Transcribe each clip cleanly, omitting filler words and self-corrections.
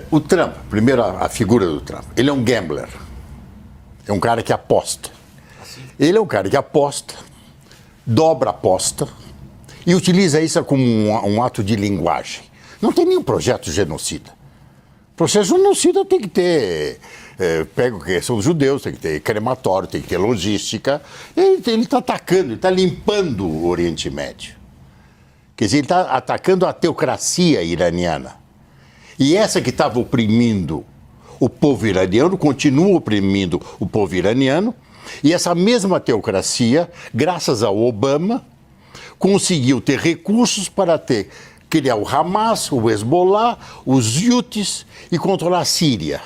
O Trump, primeiro a figura do Trump, ele é um gambler, é um cara que aposta. Ele é um cara que aposta, dobra a aposta e utiliza isso como um ato de linguagem. Não tem nenhum projeto genocida. Processo genocida tem que ter, pega a questão dos judeus, tem que ter crematório, tem que ter logística. Ele está atacando, ele está limpando o Oriente Médio. Quer dizer, ele está atacando a teocracia iraniana. E essa que estava oprimindo o povo iraniano, continua oprimindo o povo iraniano, e essa mesma teocracia, graças ao Obama, conseguiu ter recursos para criar o Hamas, o Hezbollah, os Houthis e controlar a Síria.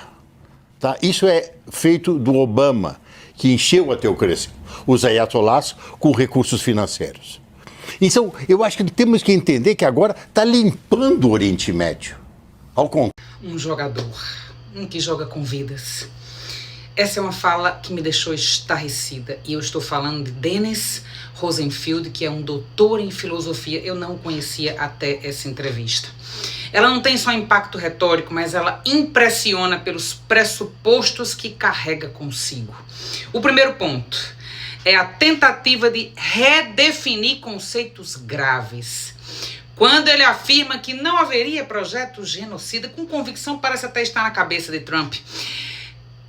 Tá? Isso é feito do Obama, que encheu a teocracia, os ayatollahs, com recursos financeiros. Então, eu acho que temos que entender que agora está limpando o Oriente Médio. Ao contrário. Um jogador, que joga com vidas. Essa é uma fala que me deixou estarrecida. E eu estou falando de Dennis Rosenfield, que é um doutor em filosofia. Eu não o conhecia até essa entrevista. Ela não tem só impacto retórico, mas ela impressiona pelos pressupostos que carrega consigo. O primeiro ponto é a tentativa de redefinir conceitos graves. Quando ele afirma que não haveria projeto genocida, com convicção parece até estar na cabeça de Trump.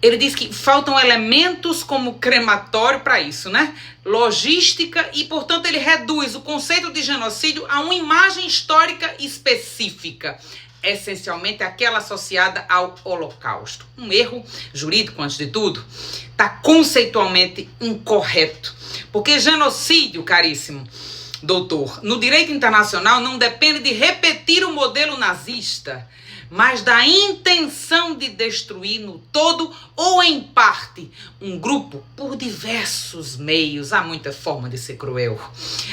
Ele diz que faltam elementos como crematório para isso, né? Logística e, portanto, ele reduz o conceito de genocídio a uma imagem histórica específica, essencialmente aquela associada ao Holocausto. Um erro jurídico, antes de tudo, está conceitualmente incorreto. Porque genocídio, caríssimo doutor, no direito internacional não depende de repetir o modelo nazista, mas da intenção de destruir no todo ou em parte um grupo por diversos meios. Há muita forma de ser cruel.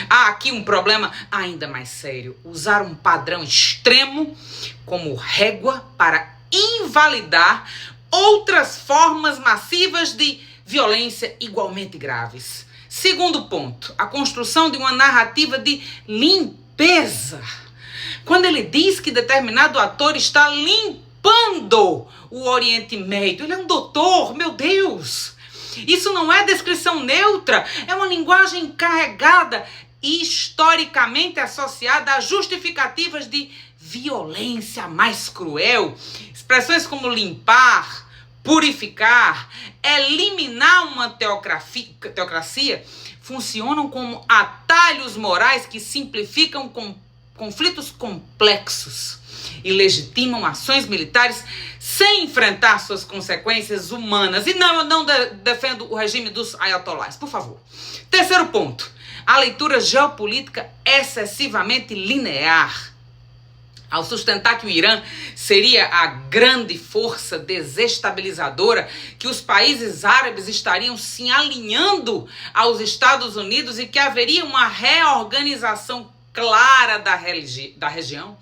Há aqui um problema ainda mais sério: usar um padrão extremo como régua para invalidar outras formas massivas de violência igualmente graves. Segundo ponto, a construção de uma narrativa de limpeza. Quando ele diz que determinado ator está limpando o Oriente Médio, ele é um doutor, meu Deus! Isso não é descrição neutra, é uma linguagem carregada e historicamente associada a justificativas de violência mais cruel. Expressões como limpar, purificar, eliminar uma teocracia funcionam como atalhos morais que simplificam conflitos complexos e legitimam ações militares sem enfrentar suas consequências humanas. E não, eu não defendo o regime dos ayatollahs, por favor. Terceiro ponto, a leitura geopolítica excessivamente linear. Ao sustentar que o Irã seria a grande força desestabilizadora, que os países árabes estariam se alinhando aos Estados Unidos e que haveria uma reorganização clara da região,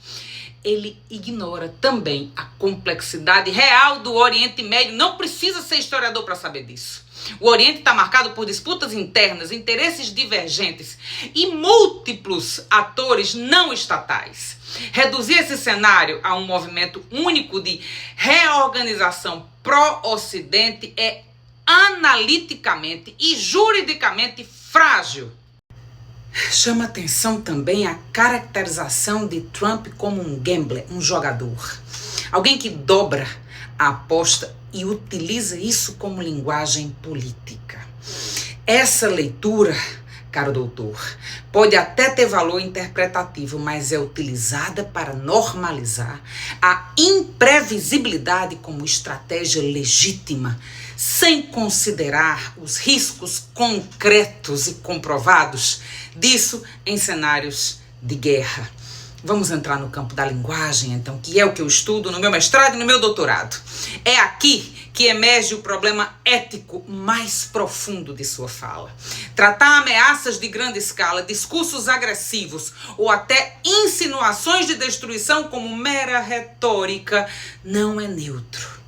ele ignora também a complexidade real do Oriente Médio. Não precisa ser historiador para saber disso. O Oriente está marcado por disputas internas, interesses divergentes e múltiplos atores não estatais. Reduzir esse cenário a um movimento único de reorganização pró-Ocidente é analiticamente e juridicamente frágil. Chama atenção também a caracterização de Trump como um gambler, um jogador. Alguém que dobra a aposta e utiliza isso como linguagem política. Essa leitura, caro doutor, pode até ter valor interpretativo, mas é utilizada para normalizar a imprevisibilidade como estratégia legítima, sem considerar os riscos concretos e comprovados disso em cenários de guerra. Vamos entrar no campo da linguagem, então, que é o que eu estudo no meu mestrado e no meu doutorado. É aqui que emerge o problema ético mais profundo de sua fala. Tratar ameaças de grande escala, discursos agressivos ou até insinuações de destruição como mera retórica não é neutro.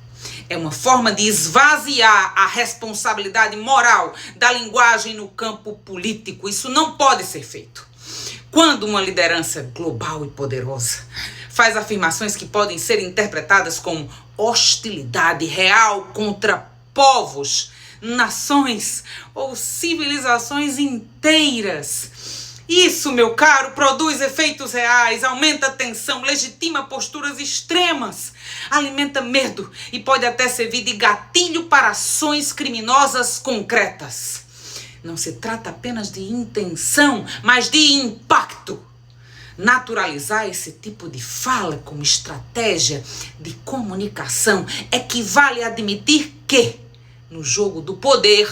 É uma forma de esvaziar a responsabilidade moral da linguagem no campo político. Isso não pode ser feito. Quando uma liderança global e poderosa faz afirmações que podem ser interpretadas como hostilidade real contra povos, nações ou civilizações inteiras. Isso, meu caro, produz efeitos reais, aumenta a tensão, legitima posturas extremas, alimenta medo e pode até servir de gatilho para ações criminosas concretas. Não se trata apenas de intenção, mas de impacto. Naturalizar esse tipo de fala como estratégia de comunicação equivale a admitir que, no jogo do poder,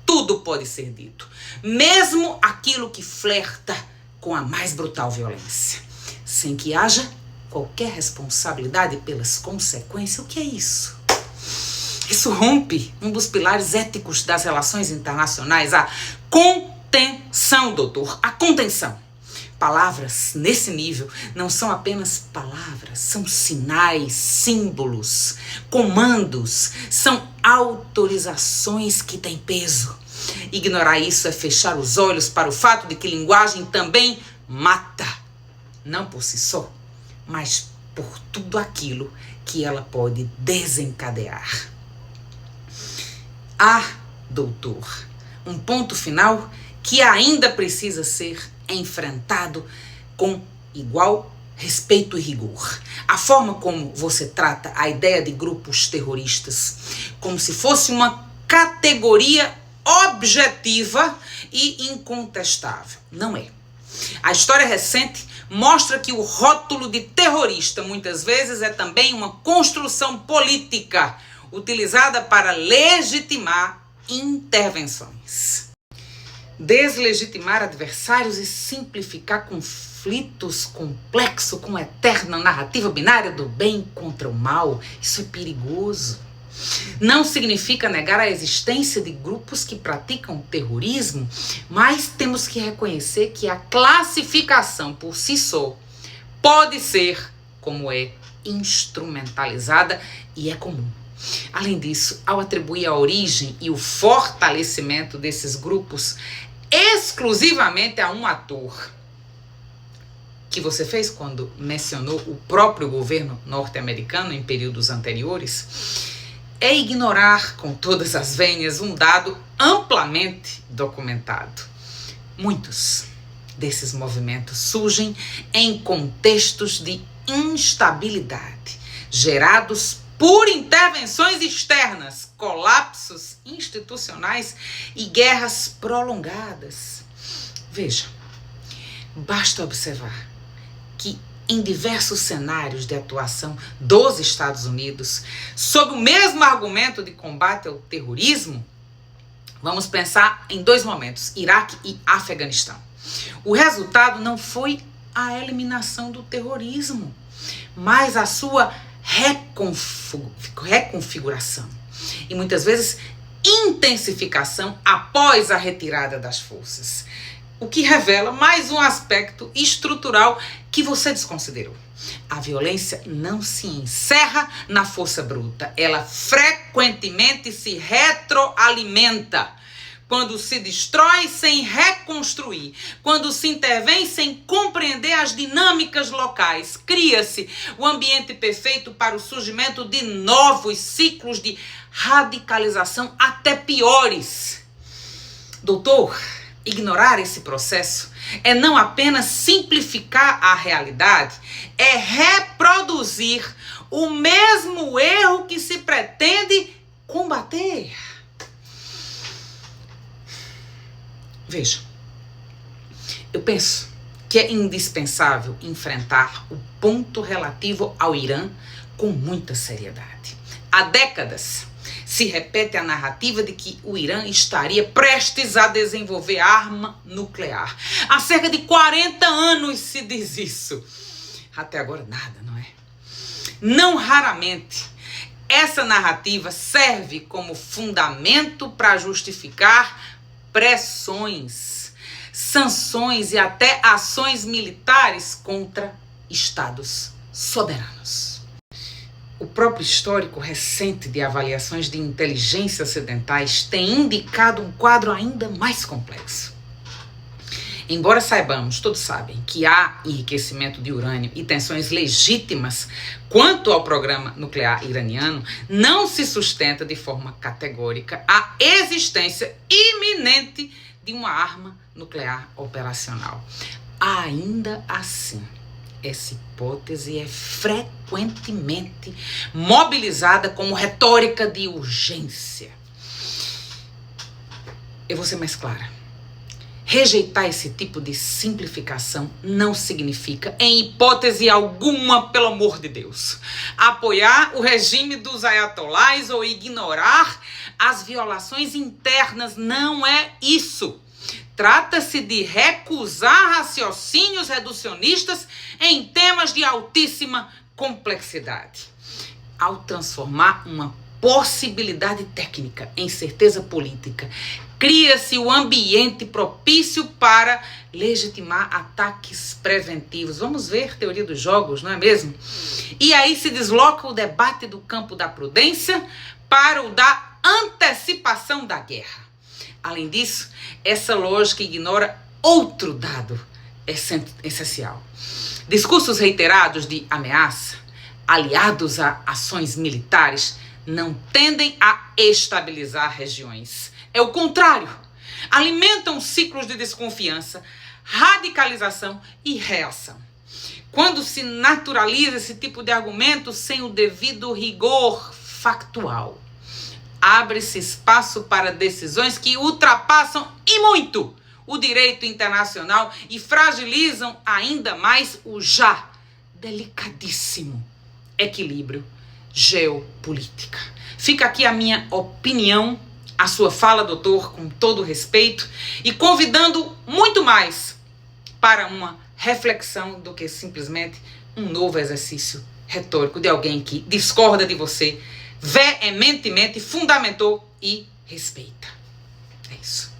tudo pode ser dito, mesmo aquilo que flerta com a mais brutal violência, sem que haja qualquer responsabilidade pelas consequências. O que é isso? Isso rompe um dos pilares éticos das relações internacionais, a contenção, doutor, a contenção. Palavras nesse nível não são apenas palavras, são sinais, símbolos, comandos, são autorizações que têm peso. Ignorar isso é fechar os olhos para o fato de que linguagem também mata, não por si só, mas por tudo aquilo que ela pode desencadear. Doutor, um ponto final que ainda precisa ser enfrentado com igual respeito e rigor. A forma como você trata a ideia de grupos terroristas como se fosse uma categoria objetiva e incontestável. Não é. A história recente mostra que o rótulo de terrorista muitas vezes é também uma construção política utilizada para legitimar intervenções. Deslegitimar adversários e simplificar conflitos complexos com a eterna narrativa binária do bem contra o mal, isso é perigoso. Não significa negar a existência de grupos que praticam terrorismo, mas temos que reconhecer que a classificação por si só pode ser, como é, instrumentalizada e é comum. Além disso, ao atribuir a origem e o fortalecimento desses grupos exclusivamente a um ator, que você fez quando mencionou o próprio governo norte-americano em períodos anteriores, é ignorar com todas as vênias um dado amplamente documentado. Muitos desses movimentos surgem em contextos de instabilidade, gerados por intervenções externas, colapsos institucionais e guerras prolongadas. Veja, basta observar que em diversos cenários de atuação dos Estados Unidos, sob o mesmo argumento de combate ao terrorismo, vamos pensar em dois momentos, Iraque e Afeganistão. O resultado não foi a eliminação do terrorismo, mas a sua reconfiguração e muitas vezes intensificação após a retirada das forças, o que revela mais um aspecto estrutural que você desconsiderou. A violência não se encerra na força bruta, ela frequentemente se retroalimenta. Quando se destrói sem reconstruir, quando se intervém sem compreender as dinâmicas locais, cria-se o ambiente perfeito para o surgimento de novos ciclos de radicalização até piores. Doutor, ignorar esse processo é não apenas simplificar a realidade, é reproduzir o mesmo erro que se pretende combater. Veja, eu penso que é indispensável enfrentar o ponto relativo ao Irã com muita seriedade. Há décadas se repete a narrativa de que o Irã estaria prestes a desenvolver arma nuclear. Há cerca de 40 anos se diz isso. Até agora nada, não é? Não raramente, essa narrativa serve como fundamento para justificar pressões, sanções e até ações militares contra estados soberanos. O próprio histórico recente de avaliações de inteligência ocidentais tem indicado um quadro ainda mais complexo. Embora saibamos, todos sabem, que há enriquecimento de urânio e tensões legítimas quanto ao programa nuclear iraniano, não se sustenta de forma categórica a existência iminente de uma arma nuclear operacional. Ainda assim, essa hipótese é frequentemente mobilizada como retórica de urgência. Eu vou ser mais clara. Rejeitar esse tipo de simplificação não significa, em hipótese alguma, pelo amor de Deus, apoiar o regime dos ayatolás ou ignorar as violações internas. Não é isso. Trata-se de recusar raciocínios reducionistas em temas de altíssima complexidade. Ao transformar uma possibilidade técnica em certeza política, cria-se o ambiente propício para legitimar ataques preventivos. Vamos ver teoria dos jogos, não é mesmo? E aí se desloca o debate do campo da prudência para o da antecipação da guerra. Além disso, essa lógica ignora outro dado essencial. Discursos reiterados de ameaça, aliados a ações militares, não tendem a estabilizar regiões. É o contrário. Alimentam ciclos de desconfiança, radicalização e reação. Quando se naturaliza esse tipo de argumento sem o devido rigor factual, abre-se espaço para decisões que ultrapassam e muito o direito internacional e fragilizam ainda mais o já delicadíssimo equilíbrio geopolítica. Fica aqui a minha opinião, a sua fala, doutor, com todo respeito, e convidando muito mais para uma reflexão do que simplesmente um novo exercício retórico de alguém que discorda de você veementemente, fundamentou e respeita. É isso.